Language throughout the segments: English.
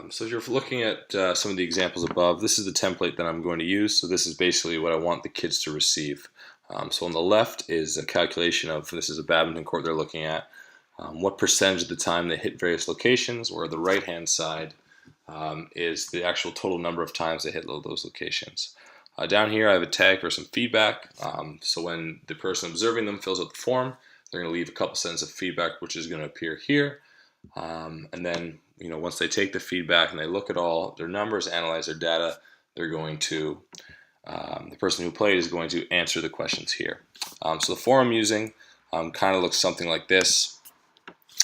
So if you're looking at some of the examples above, this is the template that I'm going to use. So this is basically what I want the kids to receive. So on the left is a calculation of, this is a badminton court they're looking at, what percentage of the time they hit various locations, where the right hand side is the actual total number of times they hit those locations. Down here I have a tag for some feedback. So when the person observing them fills out the form, they're going to leave a couple sentences of feedback, which is going to appear here. And then, once they take the feedback and they look at all their numbers, analyze their data, they're going to, the person who played is going to answer the questions here. So the form I'm using kind of looks something like this.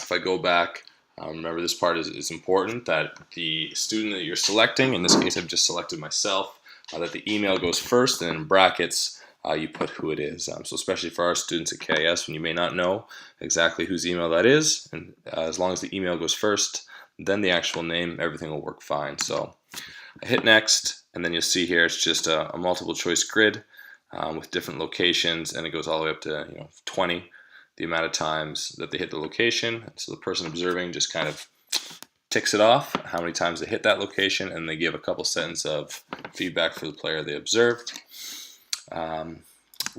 If I go back, remember this part is important, that the student that you're selecting, in this case I've just selected myself, that the email goes first, and in brackets you put who it is. So especially for our students at KIS, when you may not know exactly whose email that is, and as long as the email goes first, then the actual name, everything will work fine. So I hit next, and then you'll see here it's just a multiple choice grid with different locations, and it goes all the way up to 20, the amount of times that they hit the location. So the person observing just kind of ticks it off, how many times they hit that location, and they give a couple sentences of feedback for the player they observed,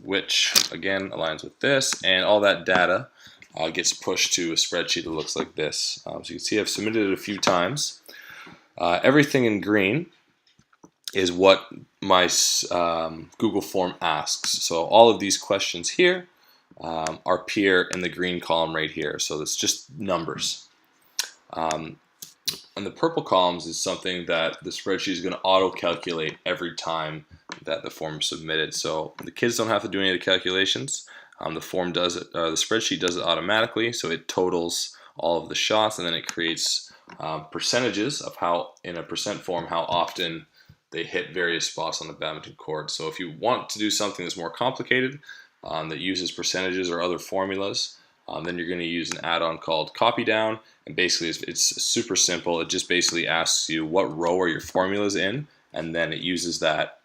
which again aligns with this, and all that data gets pushed to a spreadsheet that looks like this. So you can see I've submitted it a few times. Everything in green is what my Google form asks. So all of these questions here appear in the green column right here. So it's just numbers. And the purple columns is something that the spreadsheet is going to auto-calculate every time that the form is submitted. So the kids don't have to do any of the calculations. The form does it, the spreadsheet does it automatically, so it totals all of the shots, and then it creates percentages of how, in a percent form, how often they hit various spots on the badminton court. So if you want to do something that's more complicated, that uses percentages or other formulas, then you're going to use an add-on called copy down, and basically it's super simple. It just basically asks you what row are your formulas in, and then it uses that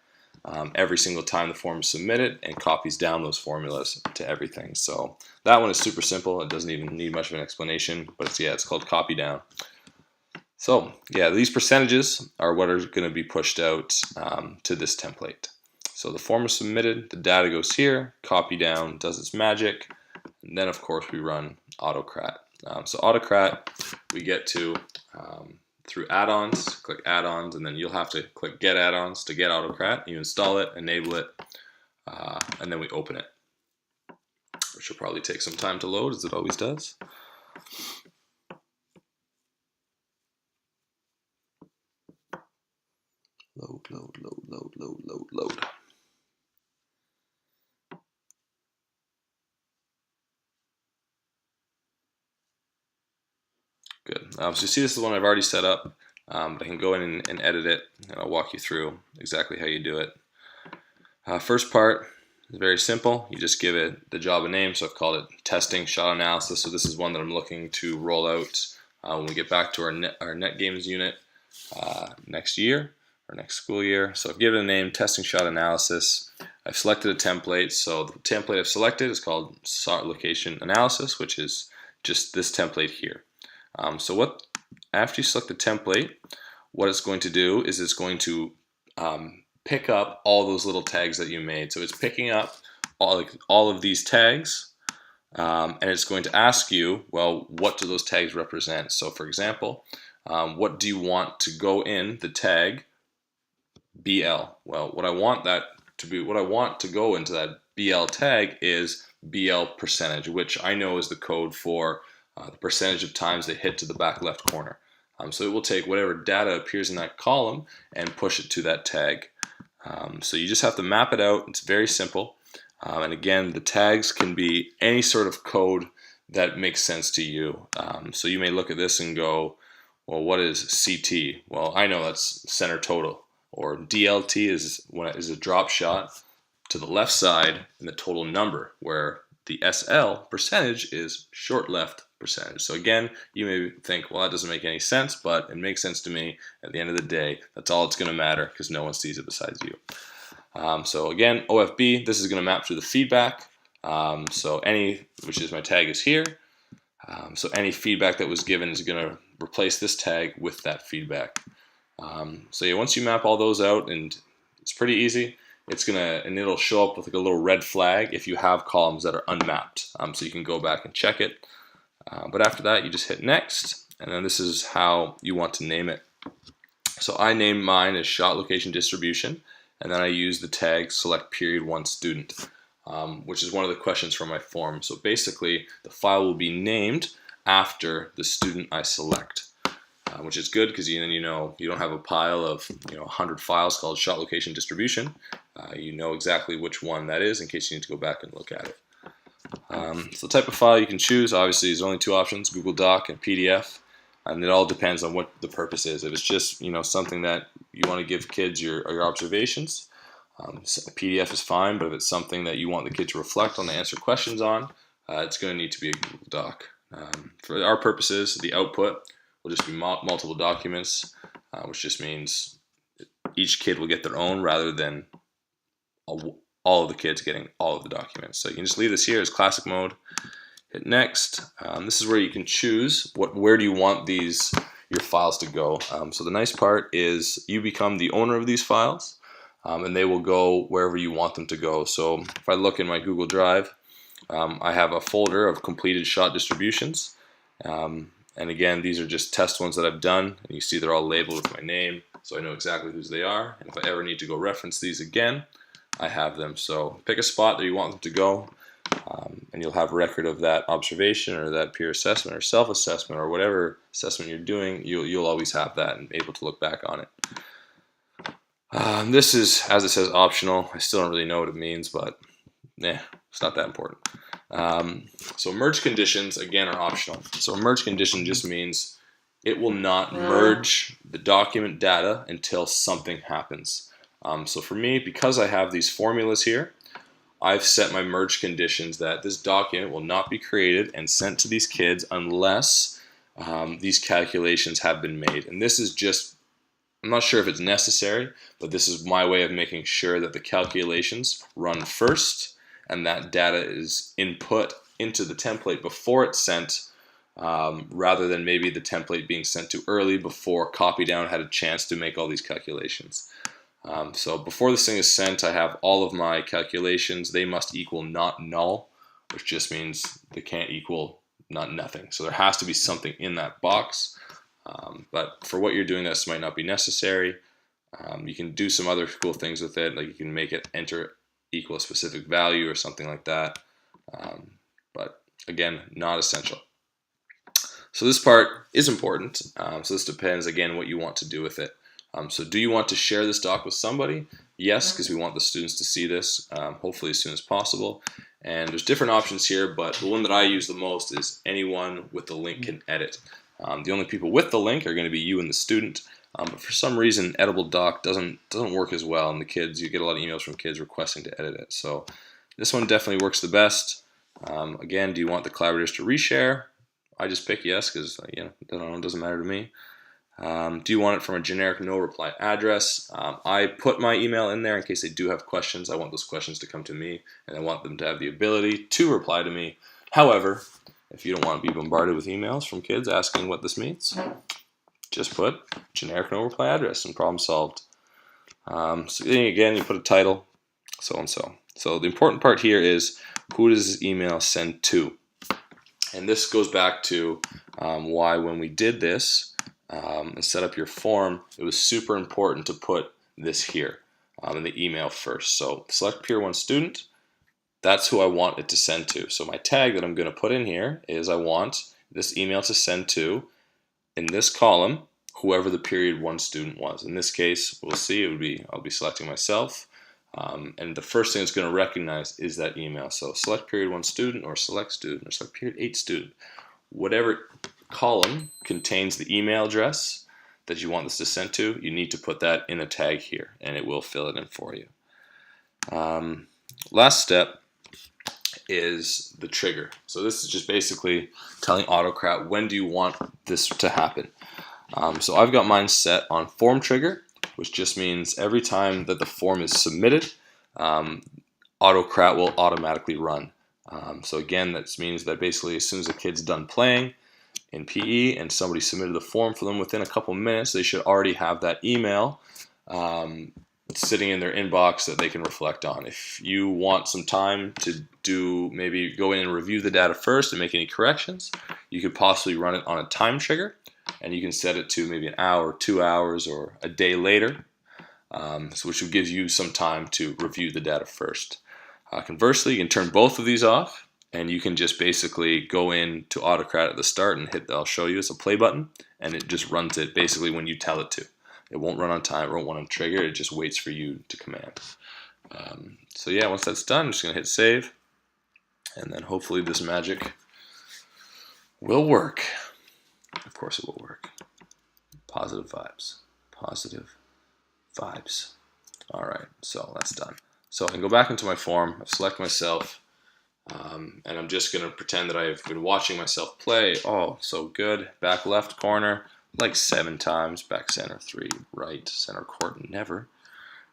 every single time the form is submitted and copies down those formulas to everything. So that one is super simple. It doesn't even need much of an explanation, but it's called copy down. So yeah, these percentages are what are going to be pushed out to this template. So the form is submitted, the data goes here, copy down does its magic, and then of course we run AutoCrat. So AutoCrat we get to through add-ons. Click add-ons, and then you'll have to click get add-ons to get AutoCrat. You install it, enable it, and then we open it, which will probably take some time to load, as it always does. Load. Good. So you see this is the one I've already set up, but I can go in and edit it, and I'll walk you through exactly how you do it. First part is very simple. You just give it the job a name, so I've called it testing shot analysis. So this is one that I'm looking to roll out when we get back to our net games unit next year, or next school year. So I've given it a name, testing shot analysis. I've selected a template. So the template I've selected is called shot location analysis, which is just this template here. So after you select the template, what it's going to do is it's going to pick up all those little tags that you made. So it's picking up all of these tags, and it's going to ask you, well, what do those tags represent? So for example, what do you want to go in the tag BL? Well, what I want to go into that BL tag is BL percentage, which I know is the code for the percentage of times they hit to the back left corner. So it will take whatever data appears in that column and push it to that tag. So you just have to map it out. It's very simple. And again, the tags can be any sort of code that makes sense to you. So you may look at this and go, well, what is CT? Well, I know that's center total. Or DLT is a drop shot to the left side in the total number, where the SL percentage is short left percentage. So again, you may think, well, that doesn't make any sense, but it makes sense to me. At the end of the day, that's all it's going to matter, because no one sees it besides you. So again, OFB, this is going to map through the feedback. So which is my tag is here. So any feedback that was given is going to replace this tag with that feedback. So yeah, once you map all those out, and it's pretty easy, it'll show up with like a little red flag if you have columns that are unmapped. So you can go back and check it. But after that, you just hit next, and then this is how you want to name it. So I named mine as shot location distribution, and then I use the tag select period 1 student, which is one of the questions from my form. So basically, the file will be named after the student I select, which is good because you don't have a pile of 100 files called shot location distribution. You know exactly which one that is in case you need to go back and look at it. So the type of file you can choose, obviously, there's only 2 options: Google Doc and PDF. And it all depends on what the purpose is. If it's just something that you want to give kids your observations, so PDF is fine. But if it's something that you want the kid to reflect on, to answer questions on, it's going to need to be a Google Doc. For our purposes, the output will just be multiple documents, which just means each kid will get their own rather than all of the kids getting all of the documents. So you can just leave this here as classic mode. Hit next. This is where you can choose where do you want your files to go. So the nice part is you become the owner of these files, and they will go wherever you want them to go. So if I look in my Google Drive, I have a folder of completed shot distributions, and again, these are just test ones that I've done, and you see they're all labeled with my name, so I know exactly whose they are. And if I ever need to go reference these again, I have them. So pick a spot that you want them to go. And you'll have record of that observation or that peer assessment or self-assessment or whatever assessment you're doing. You'll always have that and be able to look back on it. This is, as it says, optional. I still don't really know what it means, but it's not that important. So merge conditions, again, are optional. So a merge condition just means it will not merge the document data until something happens. So for me, because I have these formulas here, I've set my merge conditions that this document will not be created and sent to these kids unless these calculations have been made. And this is just, I'm not sure if it's necessary, but this is my way of making sure that the calculations run first and that data is input into the template before it's sent, rather than maybe the template being sent too early before copy down had a chance to make all these calculations. So before this thing is sent, I have all of my calculations. They must equal not null, which just means they can't equal not nothing. So there has to be something in that box. But for what you're doing, this might not be necessary. You can do some other cool things with it, like you can make it enter equal a specific value or something like that. But again, not essential. So this part is important. So this depends, again, what you want to do with it. So do you want to share this doc with somebody? Yes, because we want the students to see this, hopefully as soon as possible. And there's different options here, but the one that I use the most is anyone with the link can edit. The only people with the link are going to be you and the student. But for some reason, editable doc doesn't work as well, and you get a lot of emails from kids requesting to edit it. So this one definitely works the best. Again, do you want the collaborators to reshare? I just pick yes because it doesn't matter to me. Do you want it from a generic no reply address? I put my email in there in case they do have questions. I want those questions to come to me, and I want them to have the ability to reply to me. However, if you don't want to be bombarded with emails from kids asking what this means, just put generic no reply address and problem solved. So again, you put a title, so and so. So the important part here is who does this email send to? And this goes back to why when we did this, and set up your form, it was super important to put this here in the email first. So select Peer 1 student, that's who I want it to send to. So my tag that I'm going to put in here is I want this email to send to, in this column, whoever the period 1 student was. In this case, we'll see, I'll be selecting myself, and the first thing it's going to recognize is that email. So select period 1 student or select period 8 student. Whatever column contains the email address that you want this to send to, you need to put that in a tag here, and it will fill it in for you. Last step is the trigger. So this is just basically telling AutoCrat when do you want this to happen. So I've got mine set on form trigger, which just means every time that the form is submitted, AutoCrat will automatically run. So again, that means that basically as soon as the kid's done playing, in PE and somebody submitted the form for them within a couple minutes, they should already have that email sitting in their inbox that they can reflect on. If you want some time to maybe go in and review the data first and make any corrections, you could possibly run it on a time trigger, and you can set it to maybe an hour, 2 hours, or a day later, which gives you some time to review the data first. Conversely, you can turn both of these off, and you can just basically go into AutoCrat at the start and hit, I'll show you, it's a play button, and it just runs it basically when you tell it to. It won't run on time, it won't run on trigger, it just waits for you to command. So yeah, once that's done, I'm just going to hit save, and then hopefully this magic will work. Of course it will work. Positive vibes. Positive vibes. Alright, so that's done. So I can go back into my form, I select myself, and I'm just going to pretend that I've been watching myself play. Oh, so good. Back left corner, like 7 times. Back center 3, right center court never.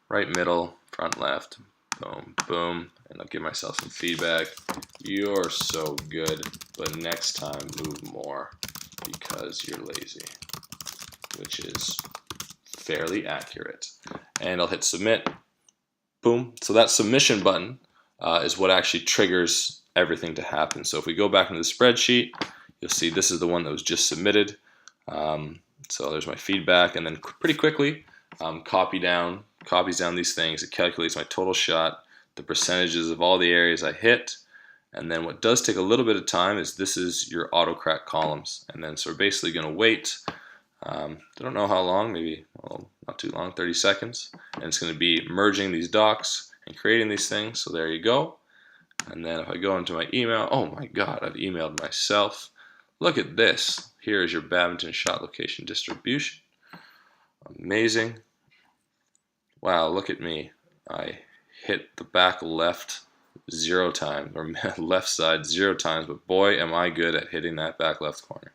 Right middle, front left, boom, boom. And I'll give myself some feedback. You're so good, but next time move more because you're lazy, which is fairly accurate. And I'll hit submit. Boom. So that submission button is what actually triggers everything to happen. So if we go back into the spreadsheet, you'll see this is the one that was just submitted. So there's my feedback, and then pretty quickly copies down these things. It calculates my total shot, the percentages of all the areas I hit, and then what does take a little bit of time is this is your AutoCrat columns. And then so we're basically going to wait. I don't know how long, maybe not too long, 30 seconds. And it's going to be merging these docs and creating these things. So there you go. And then if I go into my email, oh my God, I've emailed myself. Look at this. Here is your badminton shot location distribution. Amazing. Wow, look at me. I hit the back left 0 times, or left side 0 times, but boy, am I good at hitting that back left corner.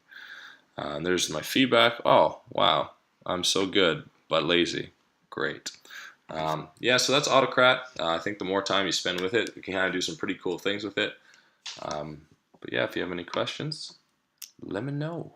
And there's my feedback. Oh, wow, I'm so good, but lazy. Great. Yeah, so that's AutoCrat. I think the more time you spend with it, you can kind of do some pretty cool things with it. But yeah, if you have any questions, let me know.